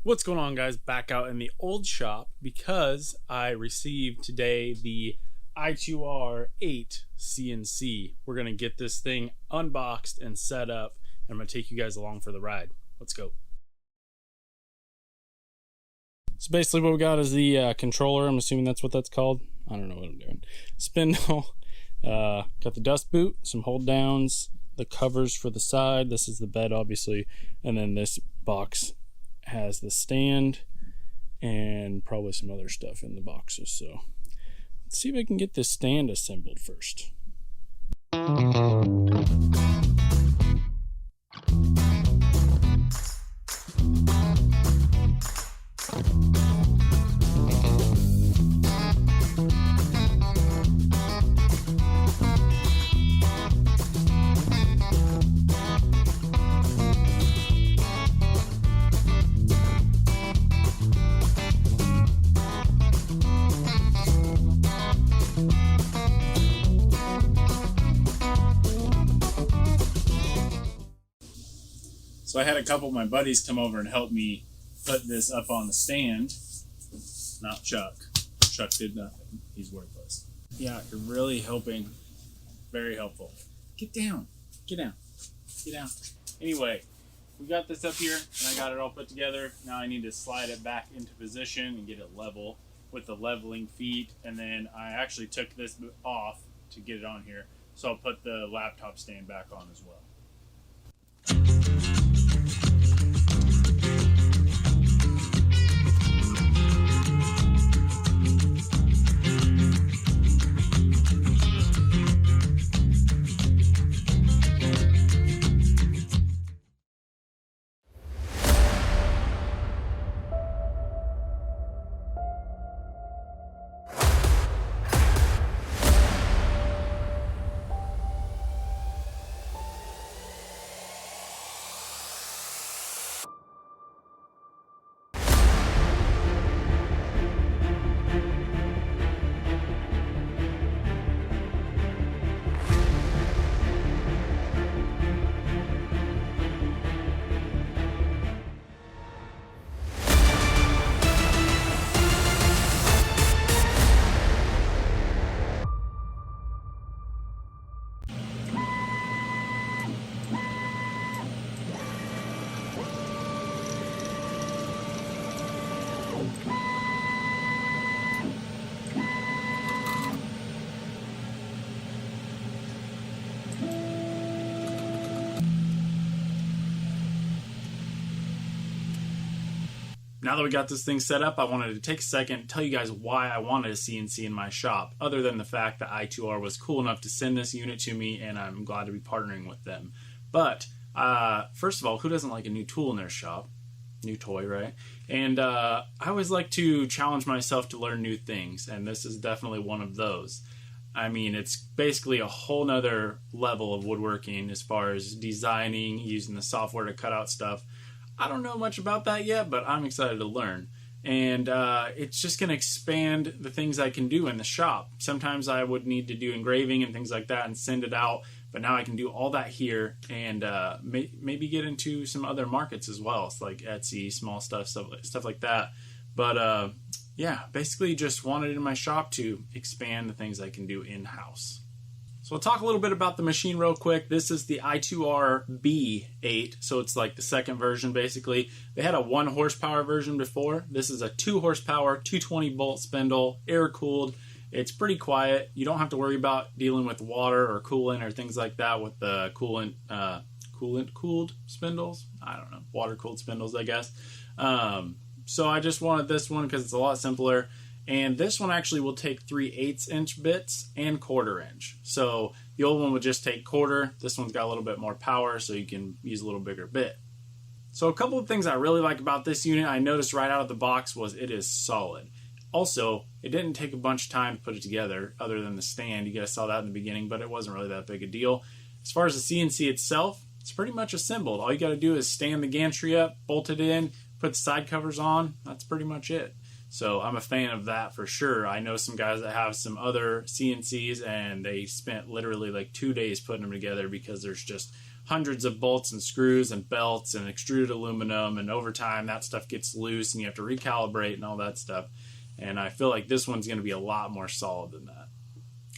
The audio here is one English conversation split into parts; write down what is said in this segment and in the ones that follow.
What's going on, guys? Back out in the old shop because I received today the I2R 8 CNC. We're going to get this thing unboxed and set up, and I'm going to take you guys along for the ride. Let's go. So basically what we got is the controller. I'm assuming that's what that's called. I don't know what I'm doing. Spindle. Got the dust boot, some hold downs, the covers for the side. This is the bed, obviously. And then this box has the stand and probably some other stuff in the boxes. So let's see if I can get this stand assembled first. So I had a couple of my buddies come over and help me put this up on the stand. Not Chuck. Chuck did nothing. He's worthless. Yeah, you're really helping. Very helpful. Get down. Get down. Get down. Anyway, we got this up here and I got it all put together. Now I need to slide it back into position and get it level with the leveling feet. And then I actually took this off to get it on here. So I'll put the laptop stand back on as well. Now that we got this thing set up, I wanted to take a second and tell you guys why I wanted a CNC in my shop, other than the fact that I2R was cool enough to send this unit to me, and I'm glad to be partnering with them. But first of all, who doesn't like a new tool in their shop? New toy, right? And I always like to challenge myself to learn new things, and this is definitely one of those. I mean, it's basically a whole nother level of woodworking as far as designing, using the software to cut out stuff. I don't know much about that yet, but I'm excited to learn. And it's just going to expand the things I can do in the shop. Sometimes I would need to do engraving and things like that and send it out, but now I can do all that here and maybe get into some other markets as well. It's like Etsy, small stuff like that. But yeah, basically just wanted it in my shop to expand the things I can do in-house. So I'll talk a little bit about the machine real quick. This is the I2R B8, so it's like the second version basically. They had a 1 horsepower version before. This is a 2 horsepower, 220 bolt spindle, air cooled. It's pretty quiet. You don't have to worry about dealing with water or coolant or things like that with the coolant cooled spindles. I don't know, water cooled spindles, I guess. So I just wanted this one because it's a lot simpler. And this one actually will take 3/8 inch bits and 1/4 inch. So the old one would just take 1/4. This one's got a little bit more power, so you can use a little bigger bit. So a couple of things I really like about this unit I noticed right out of the box was it is solid. Also, it didn't take a bunch of time to put it together other than the stand. You guys saw that in the beginning, but it wasn't really that big a deal. As far as the CNC itself, it's pretty much assembled. All you got to do is stand the gantry up, bolt it in, put the side covers on. That's pretty much it. So I'm a fan of that for sure. I know some guys that have some other CNCs and they spent literally like 2 days putting them together because there's just hundreds of bolts and screws and belts and extruded aluminum, and over time that stuff gets loose and you have to recalibrate and all that stuff. And I feel like this one's going to be a lot more solid than that.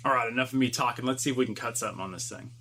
All right, enough of me talking. Let's see if we can cut something on this thing.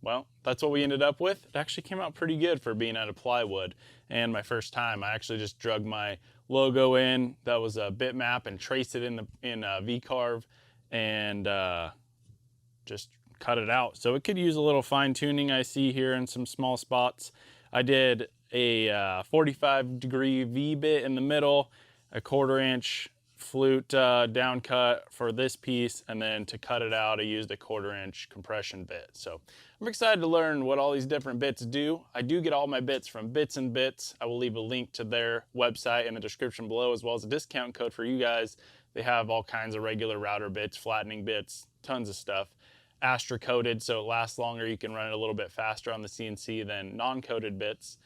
Well, that's what we ended up with. It actually came out pretty good for being out of plywood. And my first time, I actually just drug my logo in. That was a bitmap and traced it in V-carve and just cut it out. So it could use a little fine tuning I see here in some small spots. I did a 45-degree V-bit in the middle, a 1/4-inch flute down cut for this piece, and then to cut it out I used a 1/4-inch compression bit. So I'm excited to learn what all these different bits do. I do get all my bits from Bits and Bits. I will leave a link to their website in the description below, as well as a discount code for you guys. They have all kinds of regular router bits, flattening bits, tons of stuff. Astra coated, so it lasts longer. You can run it a little bit faster on the CNC than non-coated bits.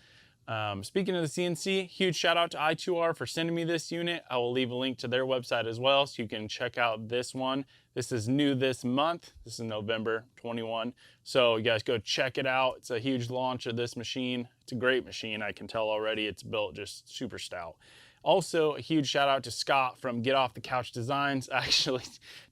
Speaking of the CNC, huge shout out to I2R for sending me this unit. I will leave a link to their website as well, so you can check out this one. This is new this month. This is November 21. So you guys go check it out. It's a huge launch of this machine. It's a great machine. I can tell already it's built just super stout. Also, a huge shout out to Scott from Get Off the Couch Designs. I actually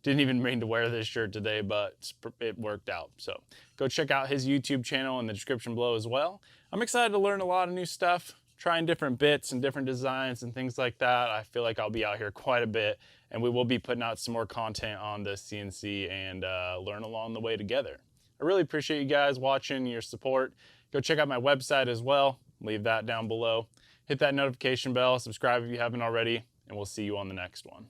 didn't even mean to wear this shirt today, but it worked out. So go check out his YouTube channel in the description below as well. I'm excited to learn a lot of new stuff, trying different bits and different designs and things like that. I feel like I'll be out here quite a bit, and we will be putting out some more content on the CNC and learn along the way together. I really appreciate you guys watching, your support. Go check out my website as well. Leave that down below. Hit that notification bell, subscribe if you haven't already, and we'll see you on the next one.